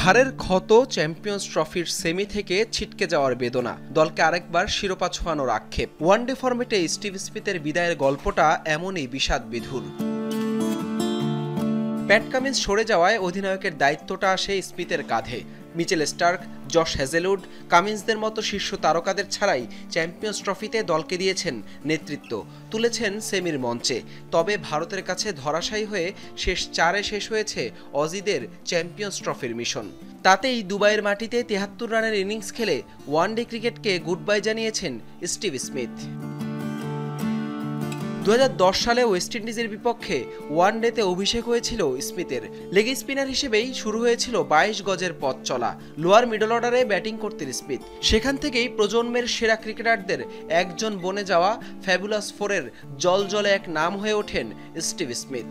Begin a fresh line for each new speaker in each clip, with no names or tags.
ঘাড়ের ক্ষত, চ্যাম্পিয়ন্স ট্রফির সেমি থেকে ছিটকে যাওয়ার বেদনা, দলকে আরেকবার শিরোপা ছোঁয়ানোর আক্ষেপ। ওয়ানডে ফরম্যাটে স্টিভ স্মিথের বিদায়ের গল্পটা এমনই বিষাদ-বিধুর। প্যাট কামিন্স সরে যাওয়ায় অধিনায়কের দায়িত্বটা আসে স্মিথের কাঁধে। মিচেল স্টার্ক, জশ হ্যাজেলউড, কামিন্সদের মতো শীর্ষ তারকাদের ছাড়াই চ্যাম্পিয়ন্স ট্রফিতে দলকে দিয়েছেন নেতৃত্ব, তুলেছেন সেমির মঞ্চে। তবে ভারতের কাছে ধরাশায়ী হয়ে শেষ চারে শেষ হয়েছে অজিদের চ্যাম্পিয়ন্স ট্রফির মিশন। তাতেই দুবাইয়ের মাটিতে ৭৩ রানের ইনিংস খেলে ওয়ানডে ক্রিকেটকে গুড বাই জানিয়েছেন স্টিভ স্মিথ। ২০১০ সালে ওয়েস্ট ইন্ডিজের বিপক্ষে ওয়ানডেতে অভিষেক হয়েছিল স্মিথের। লেগ স্পিনার হিসেবেই শুরু হয়েছিল ২২ গজের পথ চলা। লোয়ার মিডল অর্ডারে ব্যাটিং করতেন স্মিথ। সেখান থেকেই প্রজন্মের সেরা ক্রিকেটারদের একজন বনে যাওয়া ফ্যাবুলাস ফোরের জলজলে এক নাম হয়ে ওঠেন স্টিভ স্মিথ।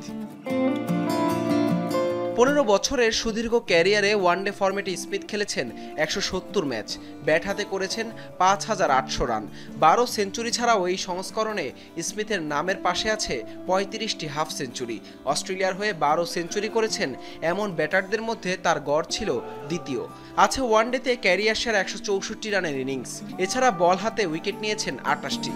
১৫ বছরের সুদীর্ঘ ক্যারিয়ারে ওয়ানডে ফরম্যাটে স্মিথ খেলেছেন ১৭০ ম্যাচ, ব্যাট হাতে করেছেন ৫,৮০০ রান। ১২ সেঞ্চুরি ছাড়াও এই সংস্করণে স্মিথের নামের পাশে আছে ৩৫টি হাফ সেঞ্চুরি। অস্ট্রেলিয়ার হয়ে ১২ সেঞ্চুরি করেছেন এমন ব্যাটারদের মধ্যে তার গড় ছিল দ্বিতীয়। আছে ওয়ানডেতে ক্যারিয়ার সেরা ১৬৪ রানের ইনিংস। এছাড়া বল হাতে উইকেট নিয়েছেন ২৮টি।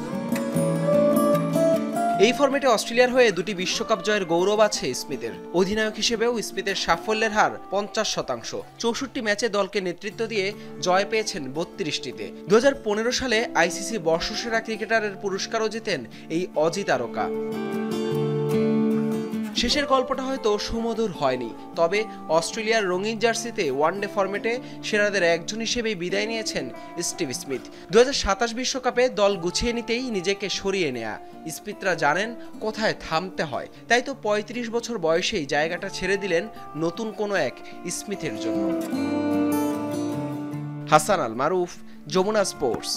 এই ফরম্যাটে অস্ট্রেলিয়ার হয়ে ২টি বিশ্বকাপ জয়ের গৌরব আছে স্মিথের। অধিনায়ক হিসেবেও স্মিথের সাফল্যের হার ৫০%। ৬৪ ম্যাচে দলকে নেতৃত্ব দিয়ে জয় পেয়েছেন ৩২টিতে। ২০১৫ সালে আইসিসি বর্ষসেরা ক্রিকেটারের পুরস্কারও জেতেন এই অজি তারকা। শেষের গল্পটা হয়তো সুমধুর হয়নি, তবে অস্ট্রেলিয়ার রঙিন জার্সিতে ওয়ানডে ফরম্যাটে সেরাদের একজন হিসেবেই বিদায় নিয়েছেন স্টিভ স্মিথ। ২০২৭ বিশ্বকাপে দল গুছিয়ে নিতেই নিজেকে সরিয়ে নেয়া স্মিথরা জানেন কোথায় থামতে হয়। তাই তো ৩৫ বছর বয়সেই জায়গাটা ছেড়ে দিলেন নতুন কোনো এক স্মিথের জন্য। হাসান আল মারুফ, যমুনা স্পোর্টস।